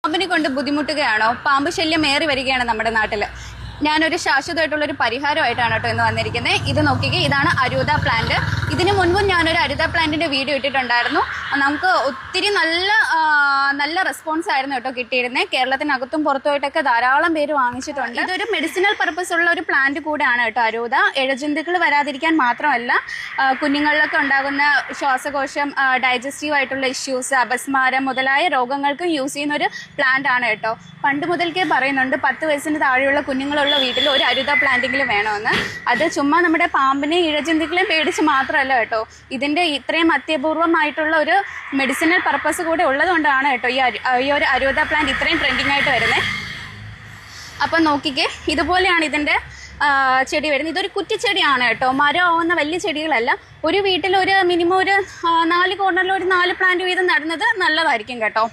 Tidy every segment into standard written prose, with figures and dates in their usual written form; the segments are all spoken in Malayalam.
പാമ്പിനെ കൊണ്ട് ബുദ്ധിമുട്ടുകയാണോ? പാമ്പ് ശല്യം ഏറി വരികയാണ് നമ്മുടെ നാട്ടിൽ. ഞാനൊരു ശാശ്വതമായിട്ടുള്ളൊരു പരിഹാരമായിട്ടാണ് കേട്ടോ ഇന്ന് വന്നിരിക്കുന്നത്. ഇത് നോക്കിക്കേ, ഇതാണ് അരൂത പ്ലാന്റ്. ഇതിന് മുൻപും ഞാനൊരു അരൂത പ്ലാന്റിൻ്റെ വീഡിയോ ഇട്ടിട്ടുണ്ടായിരുന്നു. നമുക്ക് ഒത്തിരി നല്ല റെസ്പോൺസ് ആയിരുന്നു കേട്ടോ കിട്ടിയിരുന്നത്. കേരളത്തിനകത്തും പുറത്തുമായിട്ടൊക്കെ ധാരാളം പേര് വാങ്ങിച്ചിട്ടുണ്ട്. ഇതൊരു മെഡിസിനൽ പർപ്പസ് ഉള്ള ഒരു പ്ലാന്റ് കൂടെയാണ് കേട്ടോ അരൂത. ഇഴജന്തുക്കൾ വരാതിരിക്കാൻ മാത്രമല്ല, കുഞ്ഞുങ്ങളിലൊക്കെ ഉണ്ടാകുന്ന ശ്വാസകോശം, ഡൈജസ്റ്റീവ് ആയിട്ടുള്ള ഇഷ്യൂസ്, അപസ്മാരം മുതലായ രോഗങ്ങൾക്കും യൂസ് ചെയ്യുന്ന ഒരു പ്ലാന്റ് ആണ് കേട്ടോ. പണ്ട് മുതൽക്കേ പറയുന്നുണ്ട് 10 വയസ്സിന് താഴെയുള്ള കുഞ്ഞുങ്ങളുള്ള വീട്ടിൽ ഒരു അരൂത പ്ലാന്റെങ്കിലും വേണമെന്ന്. അത് ചുമ്മാ നമ്മുടെ പാമ്പിനെയും ഇഴജന്തുക്കളെയും പേടിച്ച് മാത്രമല്ല കേട്ടോ, ഇതിൻ്റെ ഇത്രയും അത്യപൂർവമായിട്ടുള്ള ഒരു മെഡിസിനൽ പർപ്പസ് കൂടെ ഉള്ളതുകൊണ്ടാണ് കേട്ടോ ഈ ഒരു അരൂത പ്ലാന്റ് ഇത്രയും ട്രെൻഡിങ് ആയിട്ട് വരുന്നത്. അപ്പം നോക്കിക്കേ, ഇതുപോലെയാണ് ഇതിൻ്റെ ചെടി വരുന്നത്. ഇതൊരു കുറ്റിച്ചെടിയാണ് കേട്ടോ, മരമാവുന്ന വലിയ ചെടികളല്ല. ഒരു വീട്ടിൽ ഒരു മിനിമം ഒരു 4 കോർണറിൽ ഒരു 4 പ്ലാന്റ് വീതം നടുന്നത് നല്ലതായിരിക്കും കേട്ടോ.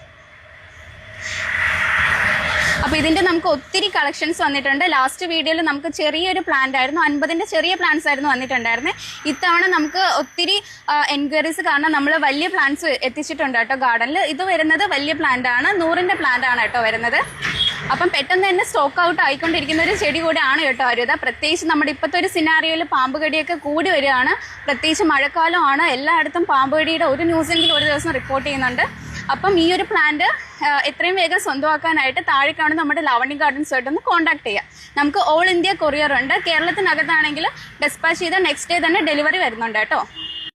അപ്പോൾ ഇതിൻ്റെ നമുക്ക് ഒത്തിരി കളക്ഷൻസ് വന്നിട്ടുണ്ട്. ലാസ്റ്റ് വീഡിയോയിൽ നമുക്ക് ചെറിയൊരു പ്ലാന്റ് ആയിരുന്നു, 50ൻ്റെ ചെറിയ പ്ലാന്റ്സ് ആയിരുന്നു വന്നിട്ടുണ്ടായിരുന്നത്. ഇത്തവണ നമുക്ക് ഒത്തിരി എൻക്വയറീസ് കാരണം നമ്മൾ വലിയ പ്ലാന്റ്സ് എത്തിച്ചിട്ടുണ്ട് കേട്ടോ ഗാർഡനിൽ. ഇത് വരുന്നത് വലിയ പ്ലാന്റ് ആണ്, 100ൻ്റെ പ്ലാന്റ് ആണ് കേട്ടോ വരുന്നത്. അപ്പം പെട്ടെന്ന് തന്നെ സ്റ്റോക്ക് ഔട്ട് ആയിക്കൊണ്ടിരിക്കുന്ന ഒരു ചെടി കൂടെയാണ് കേട്ടോ അരൂത. പ്രത്യേകിച്ച് നമ്മുടെ ഇപ്പോഴത്തെ ഒരു സിനാരിയോയിൽ പാമ്പ് കടിയൊക്കെ കൂടി വരികയാണ്. പ്രത്യേകിച്ച് മഴക്കാലമാണ്, എല്ലായിടത്തും പാമ്പ് കടിയുടെ ഒരു ന്യൂസെങ്കിലും ഒരു ദിവസം റിപ്പോർട്ട് ചെയ്യുന്നുണ്ട്. അപ്പം ഈ ഒരു പ്ലാന്റ് എത്രയും വേഗം സ്വന്തമാക്കാനായിട്ട് താഴെ കാണുന്ന നമ്മുടെ ലാവണ്യ ഗാർഡൻസുമായിട്ട് ഒന്ന് കോൺടാക്ട് ചെയ്യാം. നമുക്ക് ഓൾ ഇന്ത്യ കൊറിയർ ഉണ്ട്. കേരളത്തിനകത്താണെങ്കിൽ ഡെസ്പാച്ച് ചെയ്താൽ നെക്സ്റ്റ് ഡേ തന്നെ ഡെലിവറി വരുന്നുണ്ട് കേട്ടോ.